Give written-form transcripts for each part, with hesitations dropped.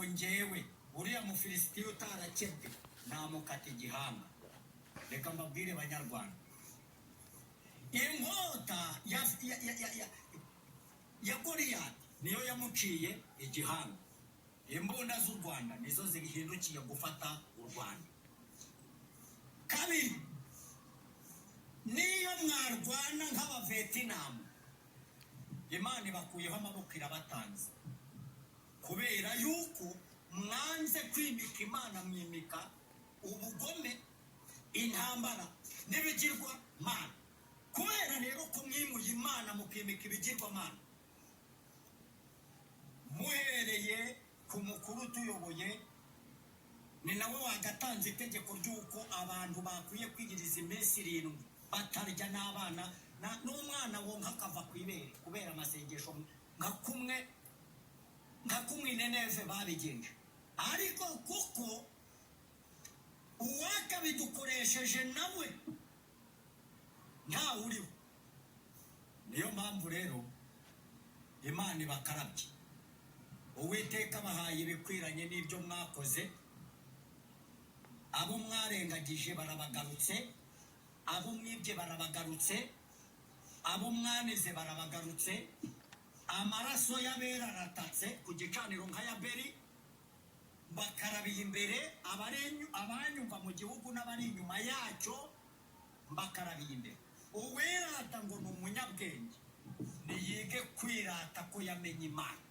ngo ngewe uriya mufilisitiya utarakebwe namukata igihanga. Reka mbabwire banyarwanda, inkota ya Goliyati niyo yamuciye igihanga. Imbunda z'u Rwanda nizo zihindukiye gufata u Rwanda. Kabiri, niyo mwarwana nk'abavetinamu, Imana ibakuyeho amaboko irabatanze, kubera yuko mwanze kwimika Imana, mwimika ubugome, intambara n'ibigirwa mana. Kubera rero ko mwimuye Imana mukimika ibigirwa mana, muhereye ku mukuru tuyoboye, ni nawe wagatanze itegeko ry'uko abantu bakwiye kwigiriza iminsi 7 batarya n'abana n'umwana wonka akava ku ibere, kubera amasengesho nka kumwe Nineve babigenje. Ariko kuko uwakabidukoresheje nawe nta uriho, niyo mpamvu rero Imana ibakarabye. Uwiteka bahaye ibikwiranye n'ibyo mwakoze. Abo mwarengagije barabagarutse, abo mwibye barabagarutse, abo mwanize barabagarutse. Amaraso y'abera aratatse ku gicaniro nka Yabeli, bakarabiye imbere abanyumva mu gihugu n'abari inyuma yacyo, bakarabiye imbere. Uwirata ngo ni umunyabwenge niyige kwirata ko yamenye Imana.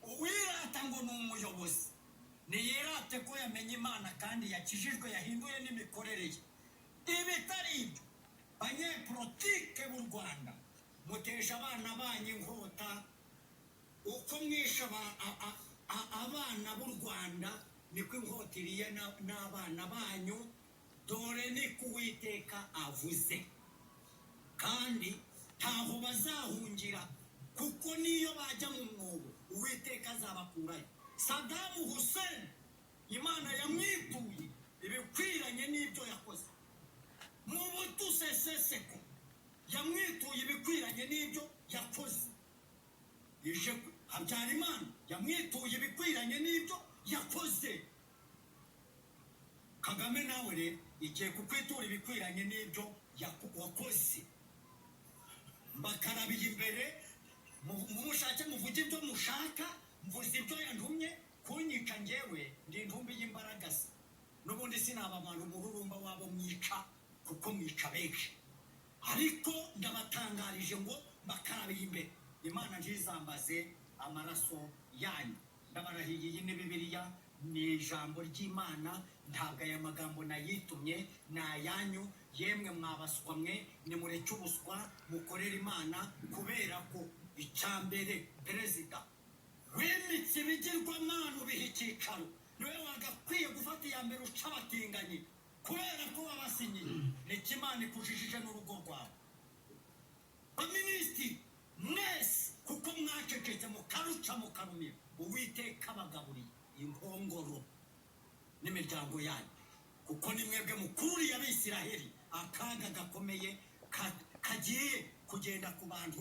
Uwirata ngo ni umuyobozi niyirate ko yamenye Imana kandi yakijijwe, yahinduye n'imikorere ye. Ibitari ibyo, banyepolitike b'u Rwanda mutesha abana banyu inkota. Uko mwishe abana b'u Rwanda niko inkota iriye n'abana banyu. Dore niko Uwiteka avuze, kandi ntaho bazahungira, kuko niyo bajya mu mwobo Uwiteka azabakurayo. Saddam Hussein Imana yamwituye ibikwiranye n'ibyo yakoze. Mobutu Sese Seko yamwituye ibikwiranye n'ibyo yakoze. Habyarimana yamwituye ibikwiranye n'ibyo yakoze. Kagame nawe rero igiye kukwitura ibikwiranye n'ibyo wakoze. Mbakarabiye imbere, mushake muvuge ibyo mushaka, mvuze ibyo yantumye kunyica. Ngewe ndi intumbi y'imbaraga se, n'ubundi sinabamana umururumba wabo mwica, kuko mwica benshi. Ariko ndabatangarije ngo mbakarabiye imbere, Imana ntizambaze amaraso yanyu. Ndabarahiye, iyi ni Bibiliya, ni ijambo ry'Imana, ntabwo aya magambo nayitumye, ni ayanyu. Yemwe mwabaswa mwe, nimureke ubuswa mukorera Imana, kubera ko icyambere perezida wimitse ibigirwamana ubiha icyicaro, niwe wagakwiye gufata iya mbere uca abatinganyi, kubera ko wabasinyiye. Niko Imana ikujijije n'urugo rwawe. Baminisitiri mwese, kuko mwacecetse mukaruca mukarumira, Uwiteka abagaburiye inkongoro n'imiryango yanyu, kuko ni mwebwe mukururiye Abisiraheli akaga gakomeye kagiye kugenda ku bantu.